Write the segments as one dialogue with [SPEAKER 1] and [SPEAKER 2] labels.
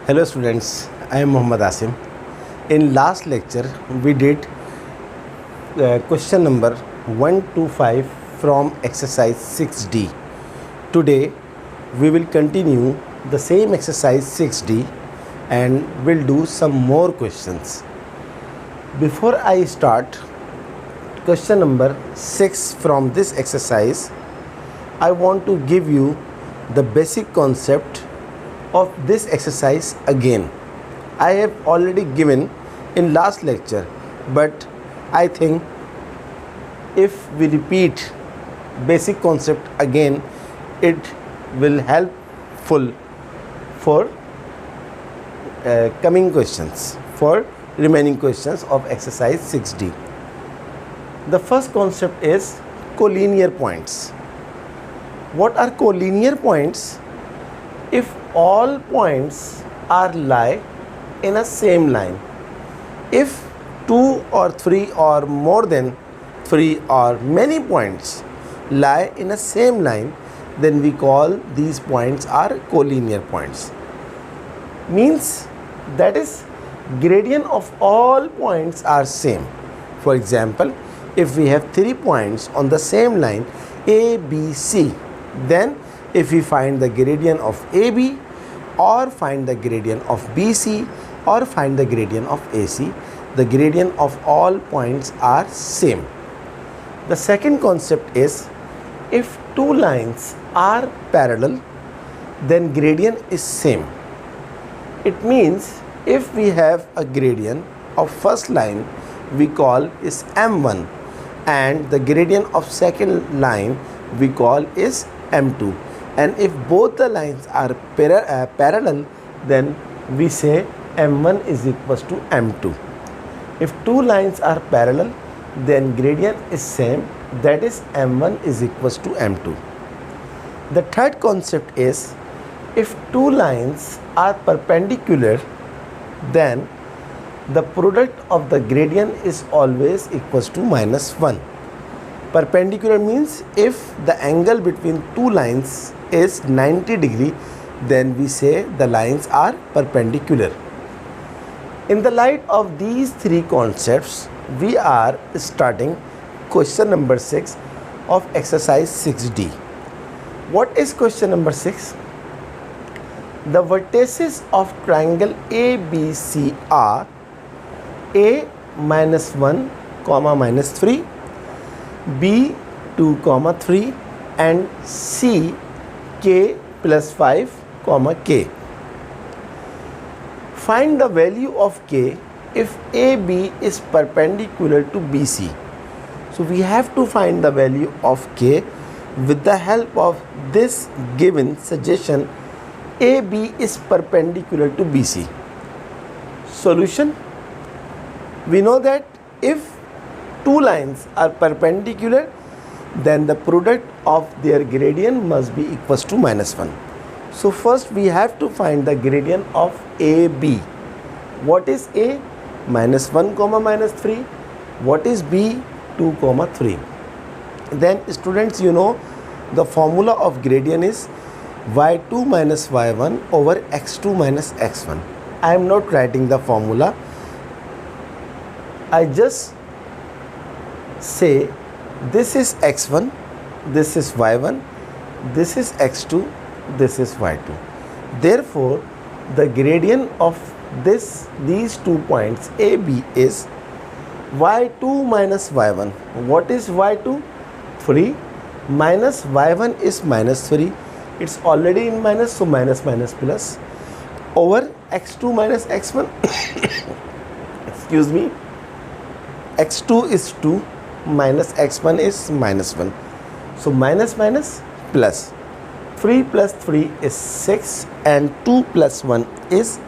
[SPEAKER 1] Hello students, I am Muhammad Asim. In last lecture we did question number 1 to 5 from exercise 6D. Today we will continue the same exercise 6D and will do some more questions. Before I start question number 6 from this exercise, I want to give you the basic concept of this exercise again. I have already given in last lecture, but I think if we repeat basic concept again, it will helpful for coming questions, for remaining questions of exercise 6D. The first concept is collinear points. What are collinear points? If all points are lie in a same line. If 2 or 3 or more than 3 or many points lie in a same line, then we call these points are collinear points. Means that is gradient of all points are same. For example, if we have 3 points on the same line A, B, C, then if we find the gradient of AB or find the gradient of BC or find the gradient of AC, the gradient of all points are same. The second concept is if two lines are parallel, then gradient is same. It means if we have a gradient of first line we call is M1 and the gradient of second line we call is M2. And if both the lines are parallel, then we say M1 is equals to M2. If two lines are parallel, then gradient is same, that is M1 is equals to M2. The third concept is if two lines are perpendicular, then the product of the gradient is always equals to -1. Perpendicular means if the angle between two lines is 90 degree, then we say the lines are perpendicular. In the light of these three concepts, we are starting question number 6 of exercise 6D. What is question number 6? The vertices of triangle ABC are A -1, -3, B 2, 3 and C K plus 5, K. Find the value of K if AB is perpendicular to BC. So we have to find the value of K with the help of this given suggestion. AB is perpendicular to BC. Solution: we know that if two lines are perpendicular, then the product of their gradient must be equals to -1. So first we have to find the gradient of AB. What is A? -1, -3. What is B? 2, 3. Then students, you know the formula of gradient is y2 minus y1 over x2 minus x1. I am not writing the formula. I just say this is x1, this is y1, this is x2, this is y2. Therefore, the gradient of these 2 points AB is y2 minus y1. What is y2? 3 minus y1 is -3. It's already in minus, so minus plus over x2 minus x1. Excuse me. x2 is 2 minus x1 is -1. So minus plus. 3 plus 3 is 6 and 2 plus 1 is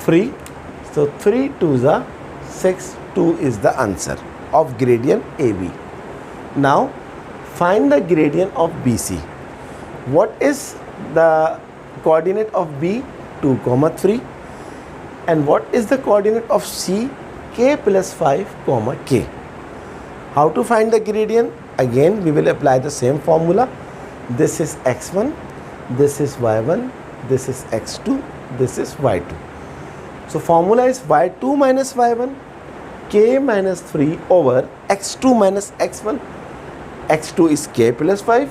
[SPEAKER 1] 3. So 3 2s are 6. 2 is the answer of gradient AB. Now find the gradient of BC. What is the coordinate of B? 2, 3. And what is the coordinate of C? K plus 5, K. How to find the gradient? Again we will apply the same formula. This is x1, this is y1, this is x2, this is y2. So formula is y2 minus y1, k minus 3 over x2 minus x1. x2 is k plus 5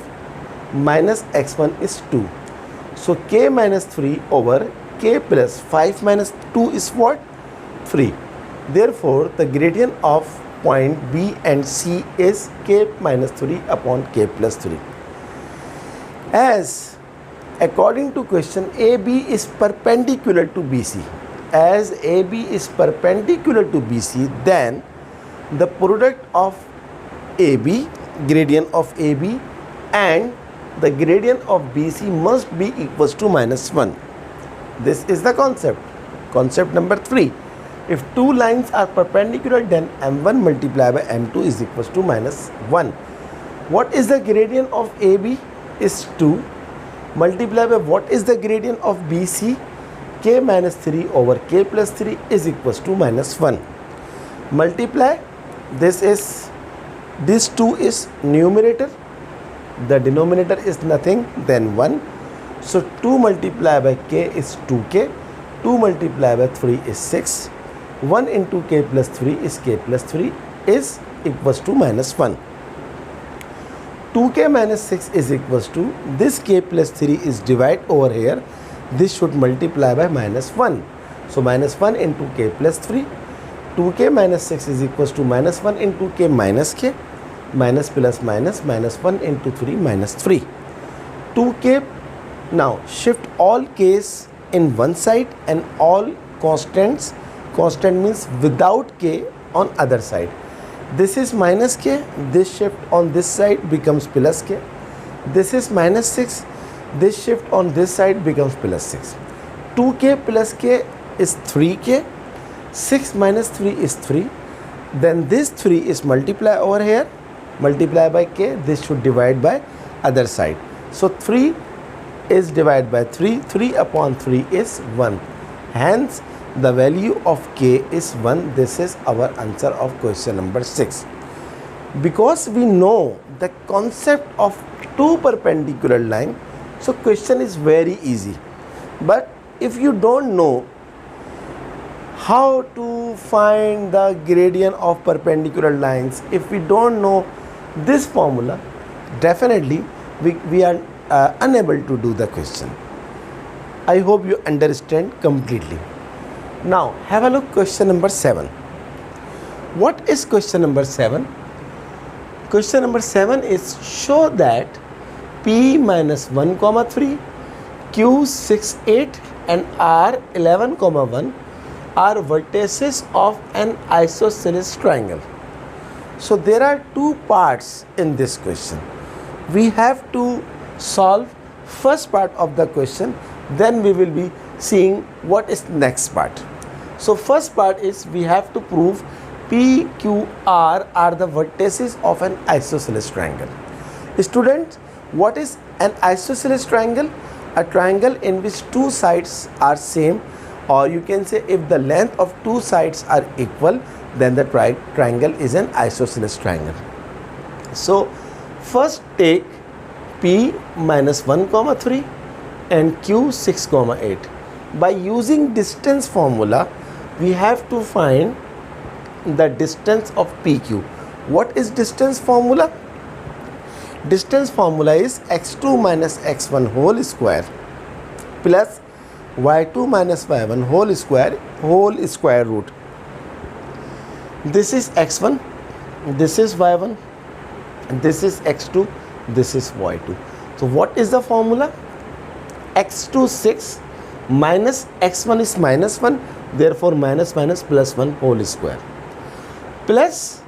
[SPEAKER 1] minus x1 is 2. So k minus 3 over k plus 5 minus 2 is what? 3. Therefore, the gradient of point B and C is k minus 3 upon k plus 3. As according to question, AB is perpendicular to BC. As AB is perpendicular to BC, then the product of AB, gradient of AB and the gradient of BC must be equals to minus 1. This is the concept. Concept number 3. If two lines are perpendicular, then m1 multiplied by m2 is equals to minus 1. What is the gradient of AB? Is 2. Multiplied by what is the gradient of BC? K minus 3 over k plus 3 is equals to minus 1. Multiply. This 2 is numerator. The denominator is nothing than 1. So 2 multiplied by k is 2k. 2 multiplied by 3 is 6. 1 into k plus 3 is k plus 3 is equals to minus 1. 2k minus 6 is equals to, this k plus 3 is divided over here. This should multiply by minus 1. So minus 1 into k plus 3. 2k minus 6 is equals to minus 1 into k minus k. Minus plus minus, minus 1 into 3 minus 3. 2k, now shift all k's in one side and all constants, constant means without k, on other side. This is minus k, this shift on this side becomes plus k. This is minus 6, this shift on this side becomes plus 6. 2k plus k is 3k, 6 minus 3 is 3. Then this 3 is multiply over here, multiply by k, this should divide by other side. So 3 is divided by 3, 3 upon 3 is 1. Hence, the value of k is 1. This is our answer of question number 6. Because we know the concept of two perpendicular lines, so question is very easy. But if you don't know how to find the gradient of perpendicular lines, if we don't know this formula, definitely we are unable to do the question. I hope you understand completely. Now have a look question number 7. What is question number 7? Question number 7 is, show that P minus 1 comma 3, Q 6 8 and R 11 comma 1 are vertices of an isosceles triangle. So there are two parts in this question. We have to solve first part of the question, then we will be seeing what is next part. So first part is we have to prove P, Q, R are the vertices of an isosceles triangle. Students, what is an isosceles triangle? A triangle in which two sides are same, or you can say if the length of two sides are equal, then the triangle is an isosceles triangle. So first take P minus 1 comma 3 and Q 6 comma 8. By using distance formula, we have to find the distance of PQ. What is distance formula? Distance formula is x2 minus x1 whole square plus y2 minus y1 whole square root. This is x1, this is y1, this is x2, this is y2. So what is the formula? x2 6 minus x1 is minus 1, therefore minus minus plus 1 whole square, plus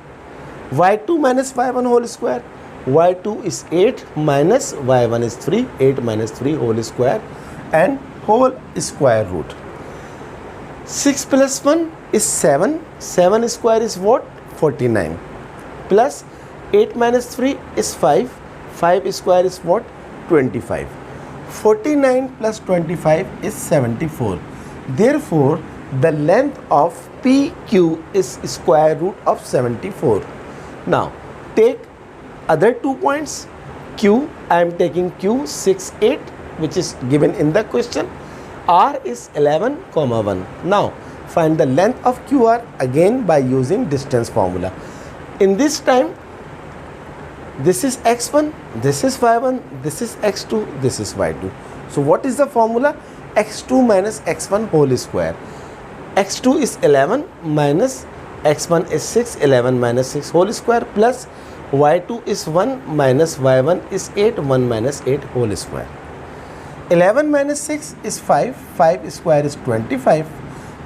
[SPEAKER 1] y2 minus y1 whole square. y2 is 8 minus y1 is 3, 8 minus 3 whole square and whole square root. 6 plus 1 is 7, 7 square is what? 49, plus 8 minus 3 is 5, 5 square is what? 25. 49 plus 25 is 74. Therefore, the length of PQ is square root of 74. Now, take other 2 points. Q, I am taking Q 6 8, which is given in the question, R is 11, 1. Now find the length of QR again by using distance formula. In this time, this is x1, this is y1, this is x2, this is y2. So what is the formula? x2 minus x1 whole square. x2 is 11 minus x1 is 6, 11 minus 6 whole square, plus y2 is 1 minus y1 is 8, 1 minus 8 whole square. 11 minus 6 is 5, 5 square is 25,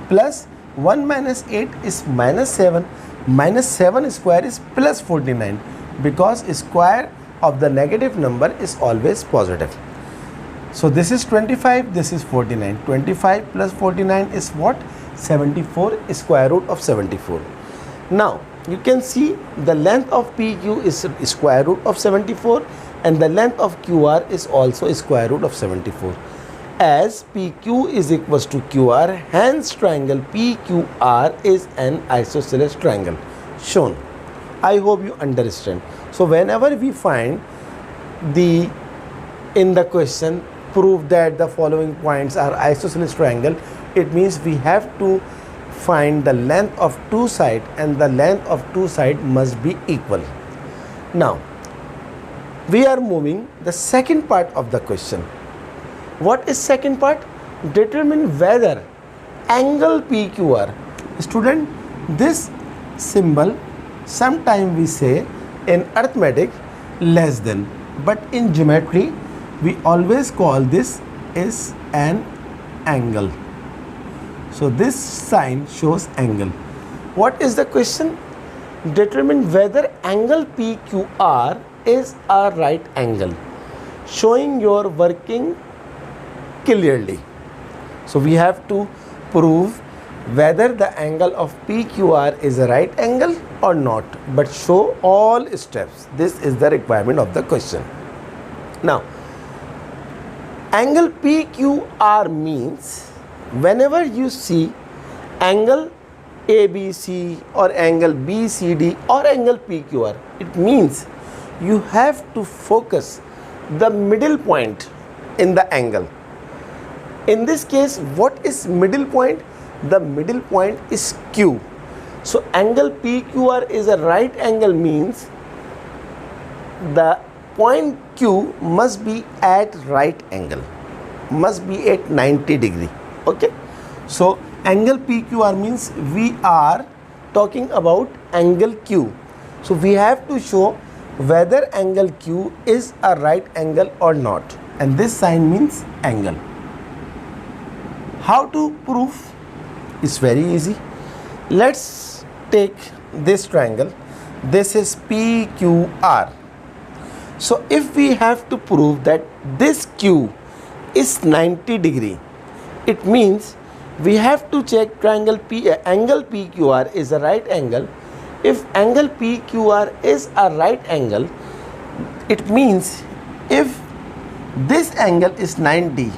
[SPEAKER 1] plus 1 minus 8 is minus 7, minus 7 square is plus 49, because square of the negative number is always positive. So this is 25, this is 49. 25 plus 49 is what? 74, square root of 74. Now you can see the length of PQ is square root of 74 and the length of QR is also square root of 74. As PQ is equals to QR, hence triangle PQR is an isosceles triangle shown. I hope you understand. So whenever we find in the question prove that the following points are isosceles triangle, it means we have to find the length of two sides and the length of two sides must be equal. Now we are moving the second part of the question. What is second part? Determine whether angle PQR. Student, this symbol sometime we say in arithmetic less than, but in geometry we always call this is an angle. So this sign shows angle. What is the question? Determine whether angle PQR is a right angle, showing your working clearly. So we have to prove whether the angle of PQR is a right angle or not, but show all steps. This is the requirement of the question. Now angle PQR means whenever you see angle ABC or angle BCD or angle PQR, it means you have to focus the middle point in the angle. In this case, what is middle point? The middle point is Q. So angle PQR is a right angle means the point Q must be at right angle, must be at 90 degree. Okay, so angle PQR means we are talking about angle Q. So we have to show whether angle Q is a right angle or not, and this sign means angle. How to prove? It's very easy. Let's take this triangle. This is PQR. So if we have to prove that this Q is 90 degree, it means we have to check angle PQR is a right angle. If angle PQR is a right angle, it means if this angle is 90,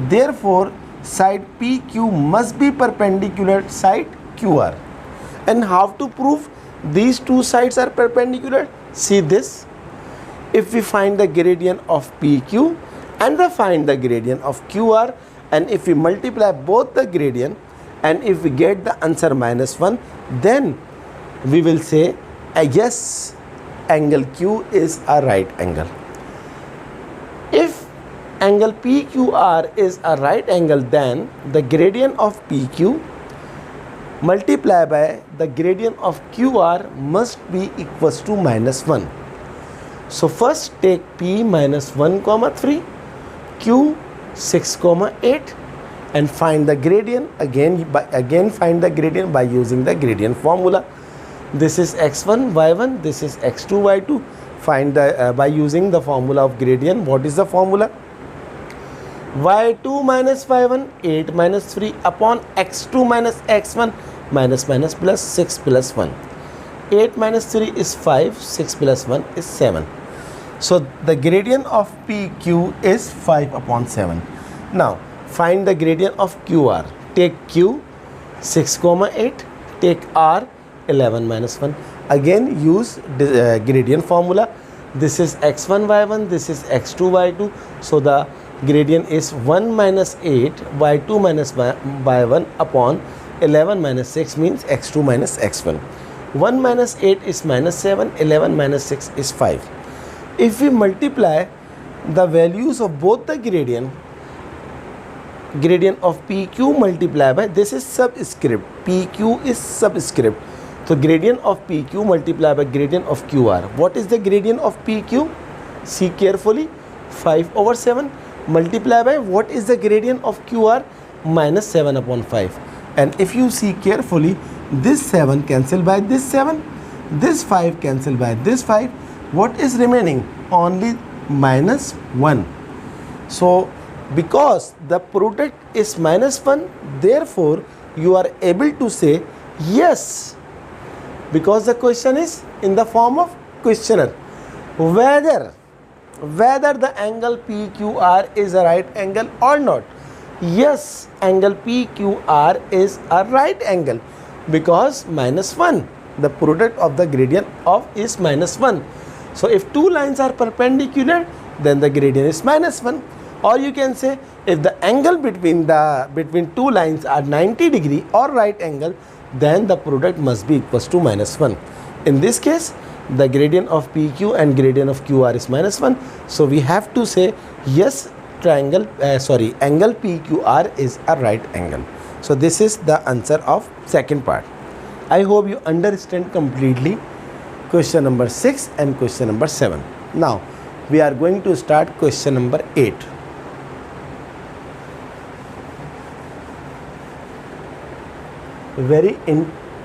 [SPEAKER 1] therefore side PQ must be perpendicular side QR. And how to prove these two sides are perpendicular? See this. If we find the gradient of PQ and find the gradient of QR, and if we multiply both the gradient and if we get the answer -1, then we will say yes, angle Q is a right angle. If angle PQR is a right angle, then the gradient of PQ multiplied by the gradient of QR must be equals to -1. So first take P -1, 3, Q 6, 8 and find the gradient again find the gradient by using the gradient formula. This is x1 y1, this is x2 y2. Find the by using the formula of gradient. What is the formula? y2 minus y1, 8 minus 3 upon x2 minus x1 minus plus 6 plus 1. 8 minus 3 is 5, 6 plus 1 is 7. So the gradient of PQ is 5 upon 7. Now find the gradient of QR. Take Q 6, 8, take R 11 minus 1. Again use gradient formula. This is x1 y1, this is x2 y2. So the gradient is 1 minus 8 by 2 minus by 1 upon 11 minus 6 means x2 minus x1. 1 minus 8 is minus 7, 11 minus 6 is 5. If we multiply the values of both the gradient of PQ multiplied by, this is subscript, PQ is subscript. So gradient of PQ multiplied by gradient of QR. What is the gradient of PQ? See carefully, 5 over 7 multiplied by what is the gradient of QR? Minus 7 upon 5. And if you see carefully, this 7 cancel by this 7, this 5 cancel by this 5. What is remaining? Only minus 1. So because the product is minus 1, therefore you are able to say yes, because the question is in the form of questioner, whether the angle PQR is a right angle or not. Yes, angle PQR is a right angle because minus 1, the product of the gradient of is minus 1. So if two lines are perpendicular, then the gradient is minus 1. Or you can say if the angle between two lines are 90 degree or right angle, then the product must be equals to minus 1. In this case, the gradient of PQ and gradient of QR is minus 1. So we have to say yes, angle PQR is a right angle. So this is the answer of second part. I hope you understand completely question number 6 and question number 7. Now we are going to start question number 8. Very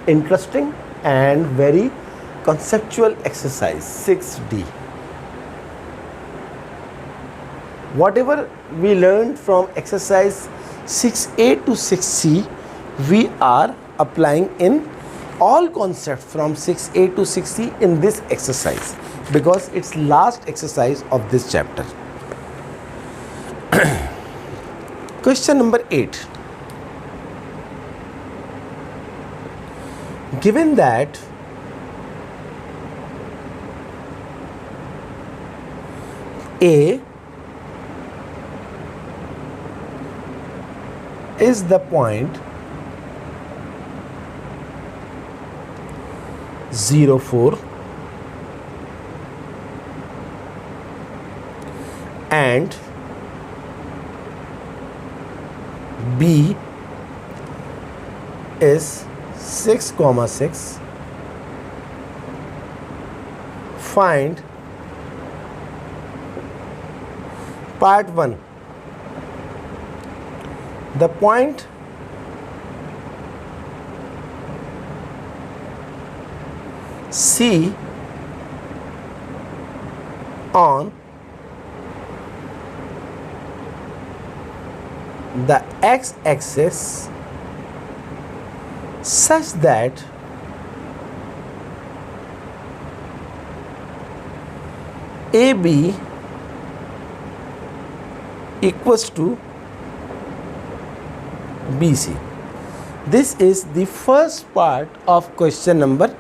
[SPEAKER 1] interesting and very conceptual exercise 6D. Whatever we learned from exercise 6A to 6C, we are applying in all concepts from 6A to 6C in this exercise because it's last exercise of this chapter. Question number 8. Given that A is the point 0,4 and B is 6,6, find part 1. The point C on the x-axis such that AB equals to BC. This is the first part of question number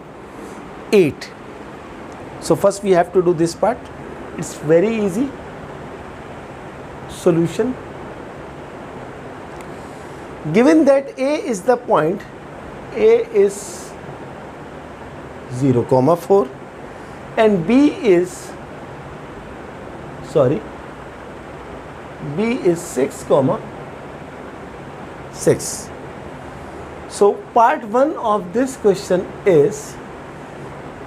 [SPEAKER 1] 8. So first we have to do this part. It's very easy. Solution. Given that A is the point, A is 0,4 and B is 6,6. So part 1 of this question is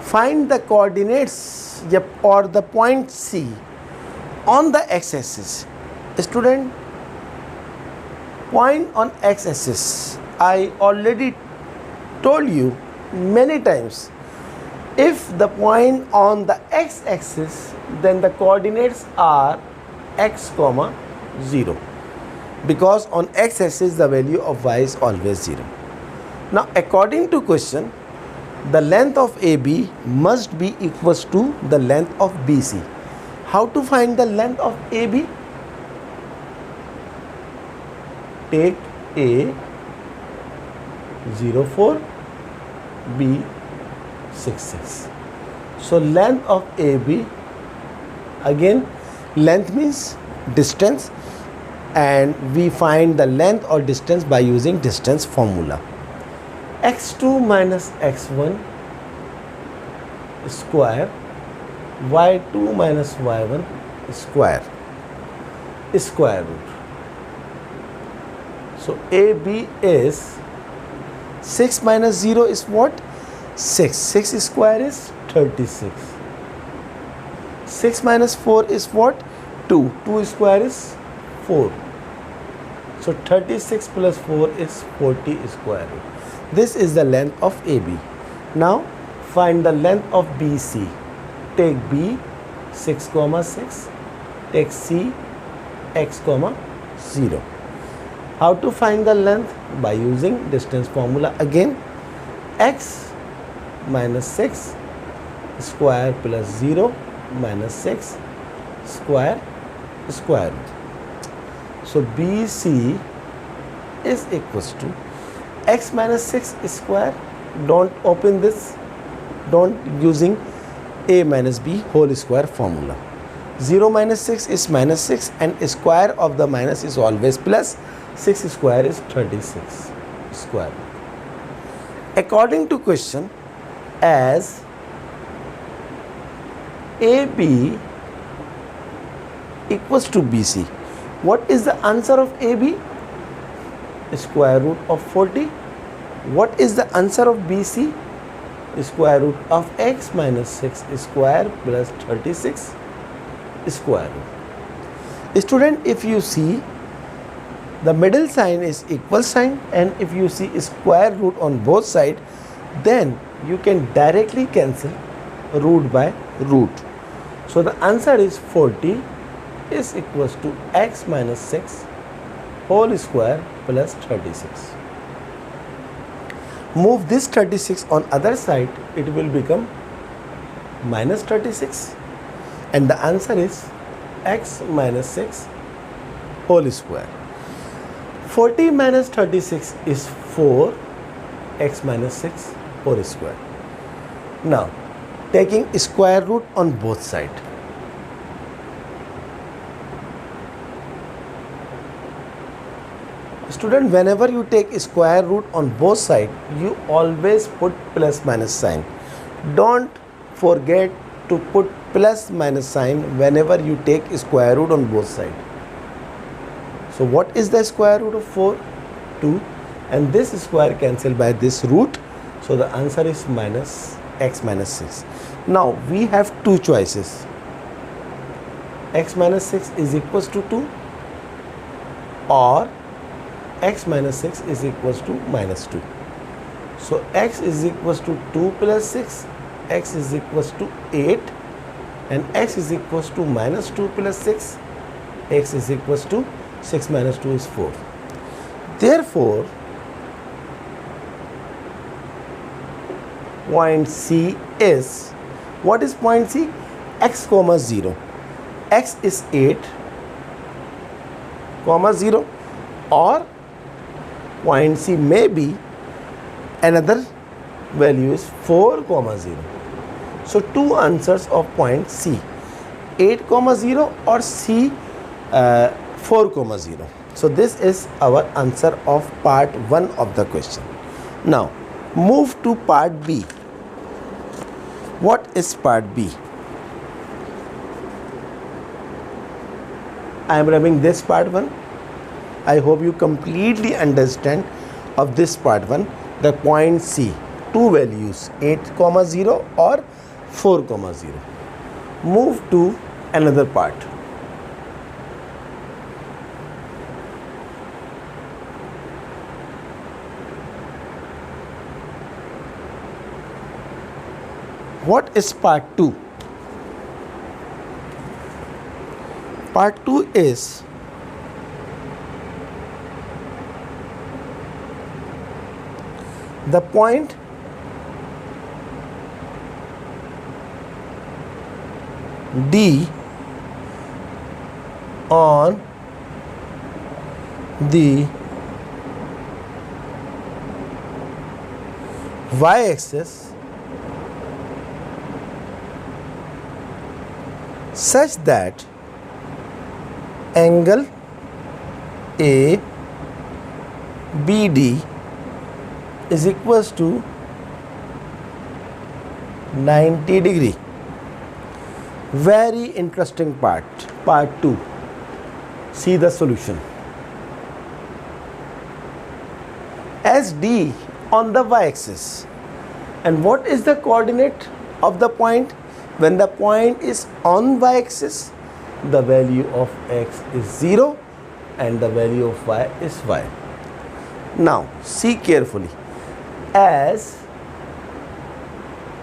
[SPEAKER 1] find the coordinates or the point C on the x-axis. Student, point on x-axis, I already told you many times, if the point on the x-axis, then the coordinates are x, 0, because on x-axis the value of y is always 0. Now according to question, the length of AB must be equals to the length of BC. How to find the length of AB? Take A 0,4, B 6,6. So length of AB, again length means distance, and we find the length or distance by using distance formula. x2 minus x1 square, y2 minus y1 square root. So AB is 6 minus 0 is what? 6. 6 square is 36. 6 minus 4 is what? 2. 2 square is 4. So 36 plus 4 is 40 square root. This is the length of AB. Now find the length of BC. Take B 6 comma 6. Take C x comma 0. How to find the length? By using distance formula again. X minus 6 square plus 0 minus 6 square root. So BC is equals to x minus 6 square. Don't open this. Don't using a minus b whole square formula. 0 minus 6 is minus 6 and square of the minus is always plus. 6 square is 36 square. According to question, as AB equals to BC, what is the answer of AB? Square root of 40. What is the answer of BC? Square root of x minus 6 square plus 36 square root. Student, if you see the middle sign is equal sign and if you see square root on both sides, then you can directly cancel root by root. So the answer is 40 is equals to x minus 6 whole square plus 36. Move this 36 on other side, it will become minus 36 and the answer is x minus 6 whole square. 40 minus 36 is 4, x minus 6 whole square. Now taking square root on both sides. Student, whenever you take square root on both sides, you always put plus minus sign. Don't forget to put plus minus sign whenever you take square root on both sides. So what is the square root of 4? 2, and this square cancelled by this root. So the answer is minus x minus 6. Now we have two choices. X minus 6 is equals to 2 or x minus 6 is equals to minus 2. So x is equals to 2 plus 6, x is equals to 8 and x is equals to minus 2 plus 6, x is equals to 6 minus 2 is 4. Therefore, point C is, what is point C? X comma 0. X is 8 comma 0 or point C may be another value is 4 comma 0. So two answers of point C, 8 comma 0 or C 4 comma 0. So this is our answer of part 1 of the question. Now move to part B. What is part B? I am rubbing this part 1. I hope you completely understand of this part 1. The point C, two values 8 comma 0 or 4 comma 0. Move to another part. What is part 2? Part 2 is the point D on the y-axis such that angle ABD is equals to 90 degree. Very interesting part 2. See the solution. As D on the y-axis, and what is the coordinate of the point? When the point is on y-axis, the value of x is 0 and the value of y is y. Now see carefully. As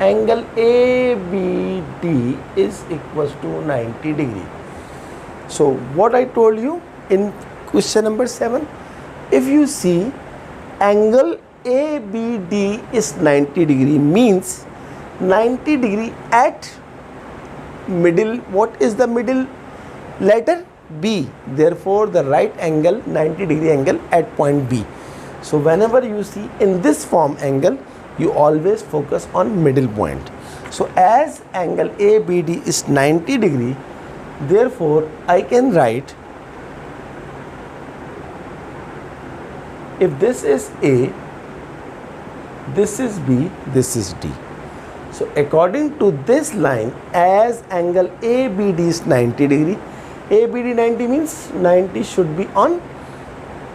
[SPEAKER 1] angle ABD is equals to 90 degree. So what I told you in question number 7, if you see angle ABD is 90 degree, means 90 degree at middle. What is the middle letter? B. Therefore the right angle 90 degree angle at point B. So whenever you see in this form angle, you always focus on middle point. So as angle ABD is 90 degree, therefore I can write, if this is A, this is B, this is D. So according to this line, as angle ABD is 90 degree, ABD 90 means 90 should be on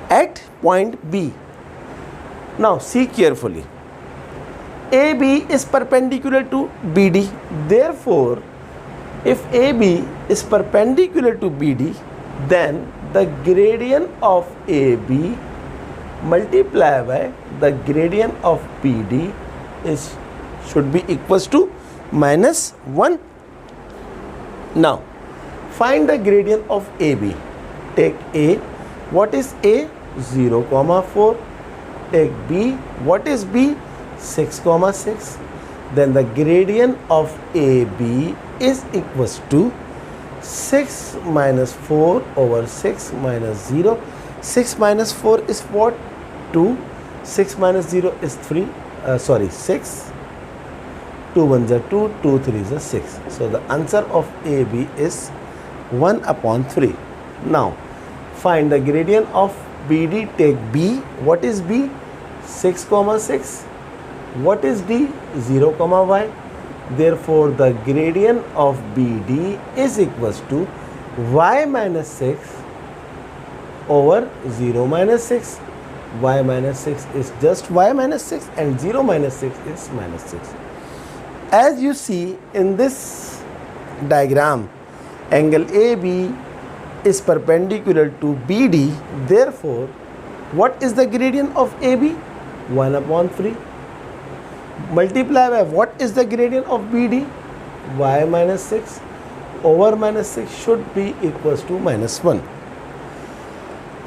[SPEAKER 1] at point B. Now see carefully. AB is perpendicular to BD. Therefore, if AB is perpendicular to BD, then the gradient of AB multiplied by the gradient of BD should be equals to -1. Now find the gradient of AB. Take A. What is A? 0, 4. Take B. What is B? 6, 6. Then the gradient of AB is equals to 6 minus 4 over 6 minus 0. 6 minus 4 is what? 2. 6 minus 0 is 3. 6. 2 1s are 2, 2 3s are 6. So the answer of AB is 1/3. Now find the gradient of BD. Take B. What is B? 6, 6. What is D? 0, y. Therefore the gradient of BD is equals to y minus 6 over 0 minus 6. Y minus 6 is just y minus 6 and 0 minus 6 is minus 6. As you see in this diagram, angle AB is perpendicular to BD. Therefore, what is the gradient of AB? 1/3. Multiply by what is the gradient of BD? Y minus 6 over minus 6 should be equals to -1.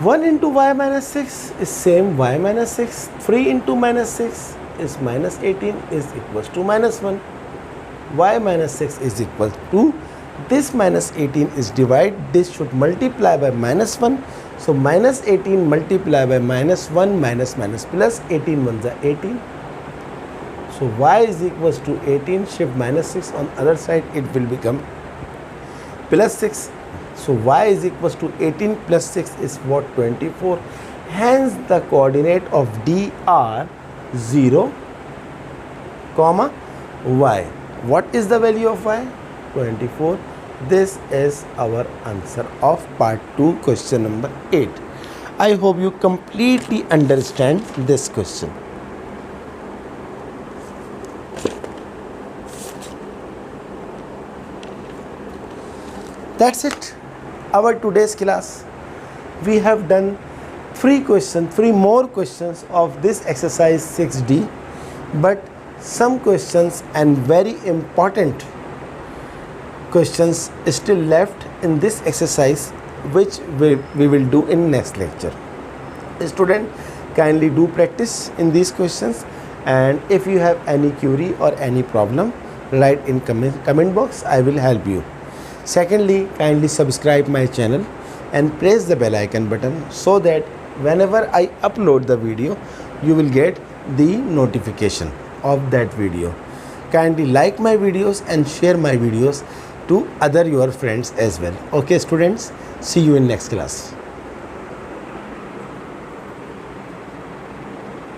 [SPEAKER 1] 1 into y minus 6 is same y minus 6. 3 into minus 6 is minus 18 is equals to -1. Y minus 6 is equal to this minus 18 is divided. This should multiply by -1. So minus 18 multiply by -1 minus plus 18 ones are 18. So y is equals to 18. Shift minus 6 on other side, it will become plus 6. So y is equals to 18 plus 6 is what? 24. Hence the coordinate of D are 0, y. What is the value of y? 24. This is our answer of part 2, question number 8. I hope you completely understand this question. That's it. Our today's class. We have done 3 more questions of this exercise 6D, but some questions and very important questions still left in this exercise, which we will do in next lecture. Student, kindly do practice in these questions, and if you have any query or any problem, write in comment box. I will help you. Secondly, kindly subscribe my channel and press the bell icon button so that whenever I upload the video, you will get the notification of that video. Kindly like my videos and share my videos to other your friends as well. Okay students, see you in next class.